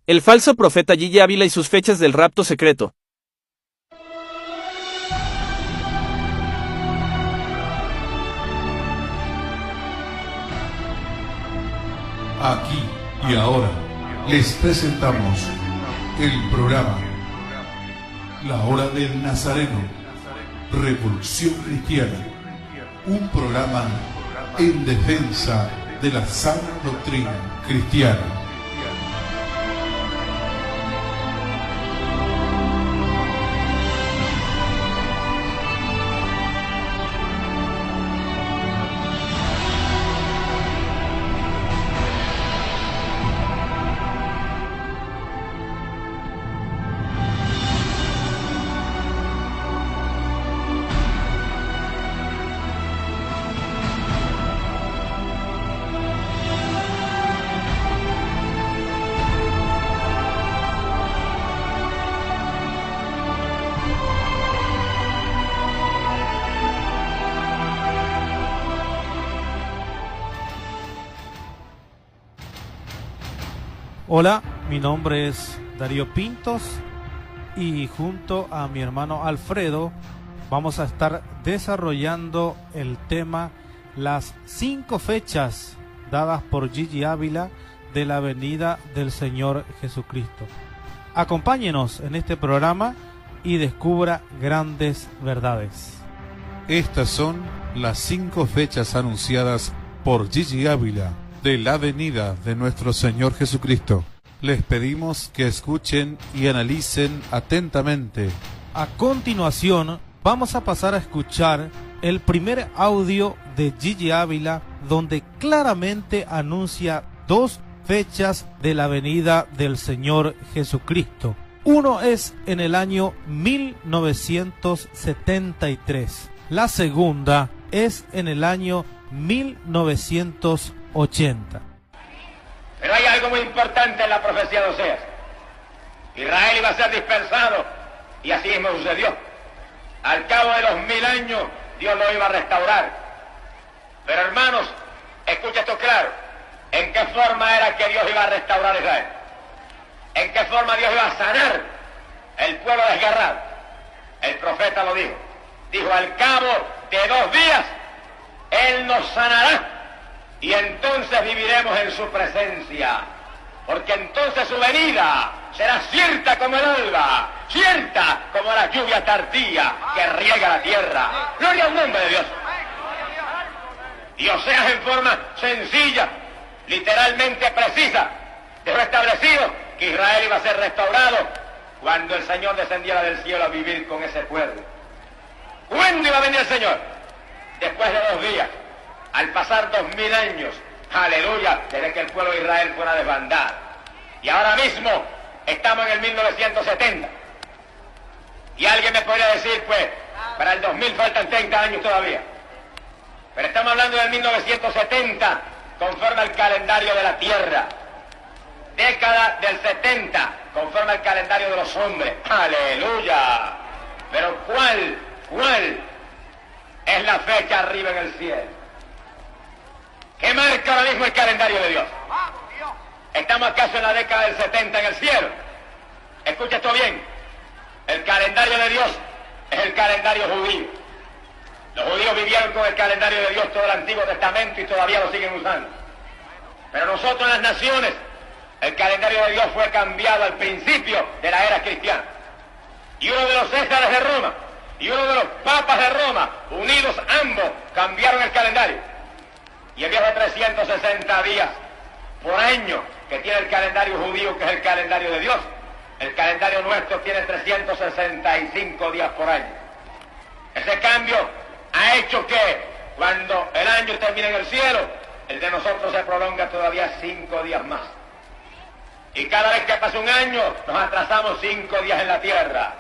El falso profeta Gigi Ávila y sus fechas del rapto secreto. Aquí y ahora les presentamos el programa La Hora del Nazareno, Revolución Cristiana, un programa en defensa de la sana doctrina cristiana. Hola, mi nombre es Darío Pintos y junto a mi hermano Alfredo vamos a estar desarrollando el tema las 5 fechas dadas por Gigi Ávila de la venida del Señor Jesucristo. Acompáñenos en este programa y descubra grandes verdades. Estas son las 5 fechas anunciadas por Gigi Ávila de la venida de nuestro Señor Jesucristo. Les pedimos que escuchen y analicen atentamente. A continuación, vamos a pasar a escuchar el primer audio de Gigi Ávila, donde claramente anuncia 2 fechas de la venida del Señor Jesucristo. Uno es en el año 1973. La segunda es en el año 1980. Pero hay algo muy importante en la profecía de Oseas. Israel iba a ser dispersado y así mismo sucedió. Al cabo de los 1000 años Dios lo iba a restaurar. Pero hermanos, escucha esto claro. ¿En qué forma era que Dios iba a restaurar a Israel? ¿En qué forma Dios iba a sanar el pueblo desgarrado? El profeta lo dijo. Dijo, al cabo de 2 días Él nos sanará. Y entonces viviremos en su presencia, porque entonces su venida será cierta como el alba, cierta como la lluvia tardía que riega la tierra. Gloria al nombre de Dios. Y Oseas en forma sencilla, literalmente precisa, dejó establecido que Israel iba a ser restaurado cuando el Señor descendiera del cielo a vivir con ese pueblo. ¿Cuándo iba a venir el Señor? Después de 2 días. Al pasar 2000 años, aleluya, desde que el pueblo de Israel fuera desbandado. Y ahora mismo estamos en el 1970. Y alguien me podría decir, pues, para el 2000 faltan 30 años todavía. Pero estamos hablando del 1970, conforme al calendario de la tierra. Década del 70, conforme al calendario de los hombres. Aleluya. Pero ¿cuál es la fecha arriba en el cielo? ¿Qué marca ahora mismo el calendario de Dios? ¿Estamos acaso en la década del 70 en el cielo? Escucha esto bien. El calendario de Dios es el calendario judío. Los judíos vivieron con el calendario de Dios todo el Antiguo Testamento y todavía lo siguen usando. Pero nosotros en las naciones, el calendario de Dios fue cambiado al principio de la era cristiana. Y uno de los césares de Roma y uno de los papas de Roma, unidos ambos, cambiaron el calendario. Y en vez de 360 días por año que tiene el calendario judío, que es el calendario de Dios, el calendario nuestro tiene 365 días por año. Ese cambio ha hecho que cuando el año termine en el cielo, el de nosotros se prolonga todavía 5 días más. Y cada vez que pasa un año, nos atrasamos 5 días en la tierra.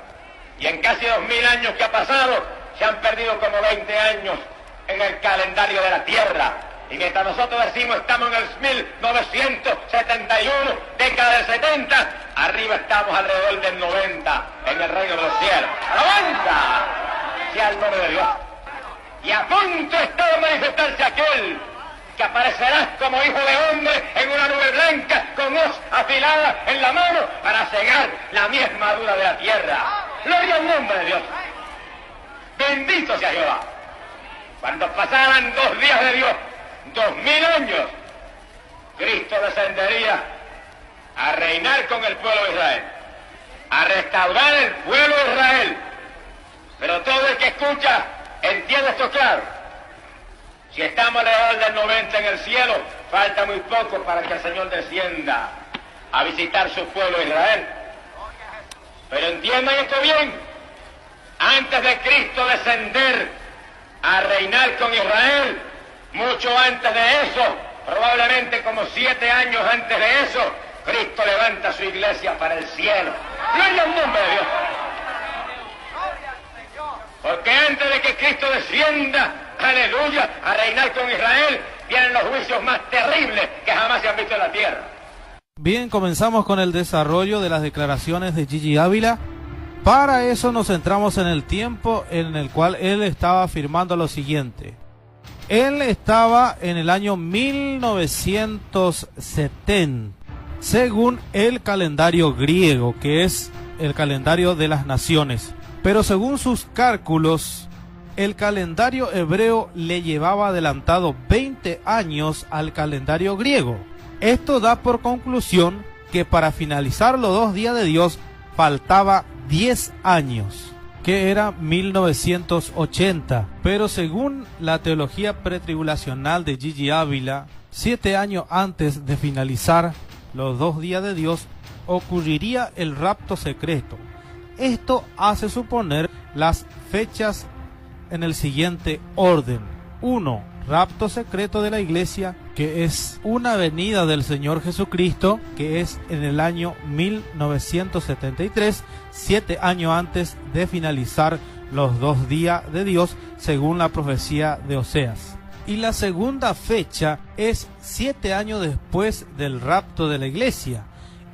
Y en casi 2000 años que ha pasado, se han perdido como 20 años en el calendario de la tierra. Y mientras nosotros decimos estamos en el 1971, década del 70, arriba estamos alrededor del 90, en el reino de los cielos. ¡Alabanza! Sea el nombre de Dios. Y a punto está de manifestarse aquel que aparecerás como hijo de hombre en una nube blanca con hoz afilada en la mano para cegar la mies madura de la tierra. Gloria al nombre de Dios. Bendito sea Jehová. Cuando pasaran 2 días de Dios, 2000 años, Cristo descendería a reinar con el pueblo de Israel, a restaurar el pueblo de Israel. Pero todo el que escucha entiende esto claro. Si estamos alrededor del 90 en el cielo, falta muy poco para que el Señor descienda a visitar su pueblo de Israel. Pero entiendan esto bien, antes de Cristo descender a reinar con Israel, mucho antes de eso, probablemente como 7 años antes de eso, Cristo levanta su iglesia para el cielo. Gloria al nombre de Dios. Porque antes de que Cristo descienda, aleluya, a reinar con Israel, vienen los juicios más terribles que jamás se han visto en la tierra. Bien, comenzamos con el desarrollo de las declaraciones de Gigi Ávila. Para eso nos centramos en el tiempo en el cual él estaba afirmando lo siguiente. Él estaba en el año 1970, según el calendario griego, que es el calendario de las naciones. Pero según sus cálculos, el calendario hebreo le llevaba adelantado 20 años al calendario griego. Esto da por conclusión que para finalizar los 2 días de Dios faltaba 10 años, que era 1980. Pero según la teología pretribulacional de Gigi Ávila, 7 años antes de finalizar los 2 días de Dios, ocurriría el rapto secreto. Esto hace suponer las fechas en el siguiente orden. 1. Rapto secreto de la iglesia, que es una venida del Señor Jesucristo, que es en el año 1973, 7 años antes de finalizar los 2 días de Dios, según la profecía de Oseas. Y la segunda fecha es 7 años después del rapto de la iglesia.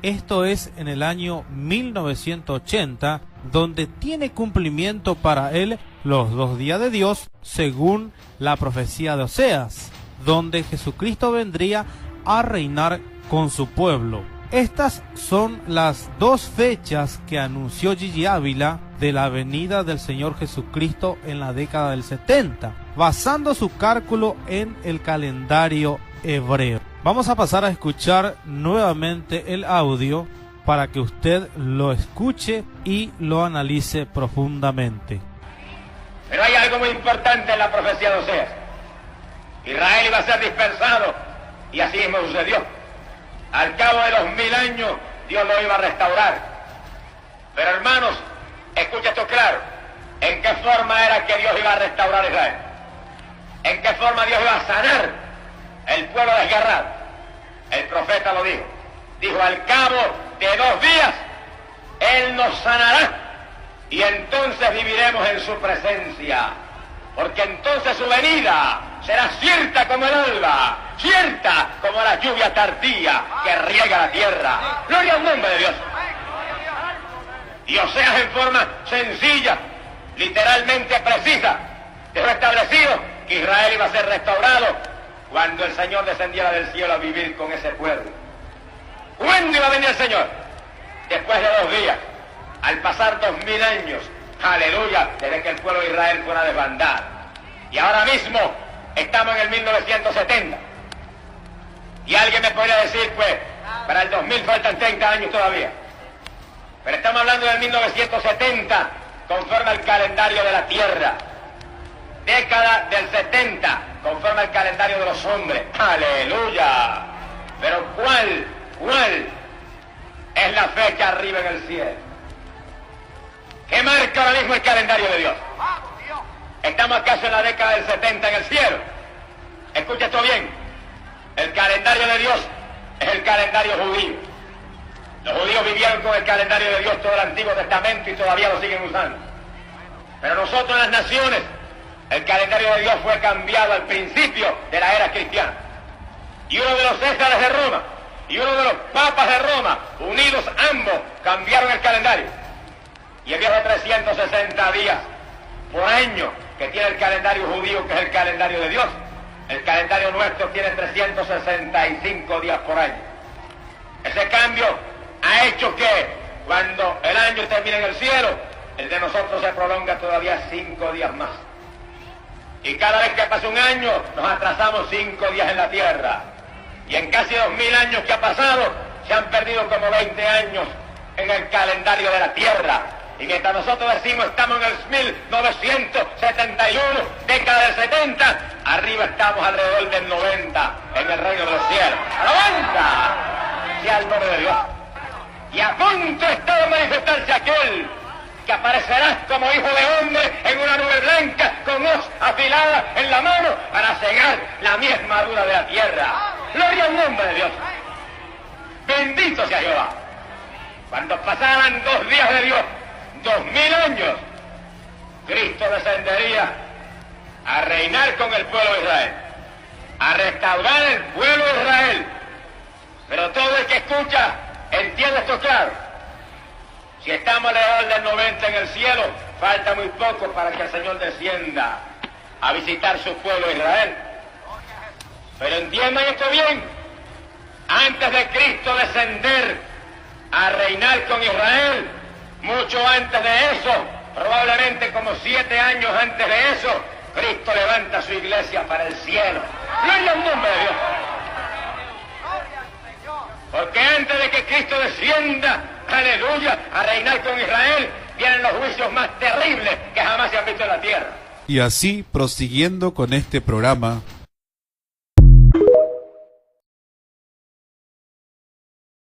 Esto es en el año 1980, donde tiene cumplimiento para él los 2 días de Dios, según la profecía de Oseas, donde Jesucristo vendría a reinar con su pueblo. Estas son las 2 fechas que anunció Gigi Ávila de la venida del Señor Jesucristo en la década del 70, basando su cálculo en el calendario hebreo. Vamos a pasar a escuchar nuevamente el audio para que usted lo escuche y lo analice profundamente. Pero hay algo muy importante en la profecía de Oseas. Israel iba a ser dispersado, y así mismo sucedió. Al cabo de los 1000 años, Dios lo iba a restaurar. Pero hermanos, escucha esto claro. ¿En qué forma era que Dios iba a restaurar a Israel? ¿En qué forma Dios iba a sanar el pueblo desgarrado? El profeta lo dijo. Dijo, al cabo de 2 días, Él nos sanará, y entonces viviremos en su presencia. Porque entonces su venida será cierta como el alba, cierta como la lluvia tardía que riega la tierra. Gloria al nombre de Dios. Y Oseas, en forma sencilla, literalmente precisa, dejó establecido que Israel iba a ser restaurado cuando el Señor descendiera del cielo a vivir con ese pueblo. ¿Cuándo iba a venir el Señor? Después de 2 días, al pasar 2000 años, aleluya, desde que el pueblo de Israel fuera desbandado. Y ahora mismo estamos en el 1970. Y alguien me podría decir, pues, para el 2000 faltan 30 años todavía. Pero estamos hablando del 1970, conforme al calendario de la tierra. Década del 70, conforme al calendario de los hombres. ¡Aleluya! Pero ¿cuál es la fecha arriba en el cielo? ¿Qué marca ahora mismo el calendario de Dios? ¿Estamos acaso en la década del 70 en el cielo? Escucha esto bien. El calendario de Dios es el calendario judío. Los judíos vivieron con el calendario de Dios todo el Antiguo Testamento y todavía lo siguen usando. Pero nosotros, las naciones, el calendario de Dios fue cambiado al principio de la era cristiana. Y uno de los césares de Roma y uno de los papas de Roma, unidos ambos, cambiaron el calendario. Y el viejo 360 días por año que tiene el calendario judío, que es el calendario de Dios, El calendario nuestro tiene 365 días por año. Ese cambio ha hecho que cuando el año termine en el cielo, el de nosotros se prolonga todavía 5 días más. Y cada vez que pasa un año, nos atrasamos 5 días en la tierra. Y en casi 2000 años que ha pasado, se han perdido como 20 años en el calendario de la tierra. Y mientras nosotros decimos estamos en el 1971, década del 70, arriba estamos alrededor del 90, en el reino de los cielos. ¡90! Sea el nombre de Dios. Y a punto está de manifestarse aquel que aparecerá como hijo de hombre en una nube blanca con hoz afilada en la mano para cegar la misma dura de la tierra. Gloria al nombre de Dios. Bendito sea Jehová. Cuando pasaran 2 días de Dios, 2000 años, Cristo descendería a reinar con el pueblo de Israel, a restaurar el pueblo de Israel. Pero todo el que escucha entiende esto claro. Si estamos alrededor del 90 en el cielo, falta muy poco para que el Señor descienda a visitar su pueblo de Israel. Pero entiendan esto bien, antes de Cristo descender a reinar con Israel, mucho antes de eso, probablemente como 7 años antes de eso, Cristo levanta su iglesia para el cielo. Gloria al nombre de Dios. Porque antes de que Cristo descienda, aleluya, a reinar con Israel, vienen los juicios más terribles que jamás se han visto en la tierra. Y así, prosiguiendo con este programa,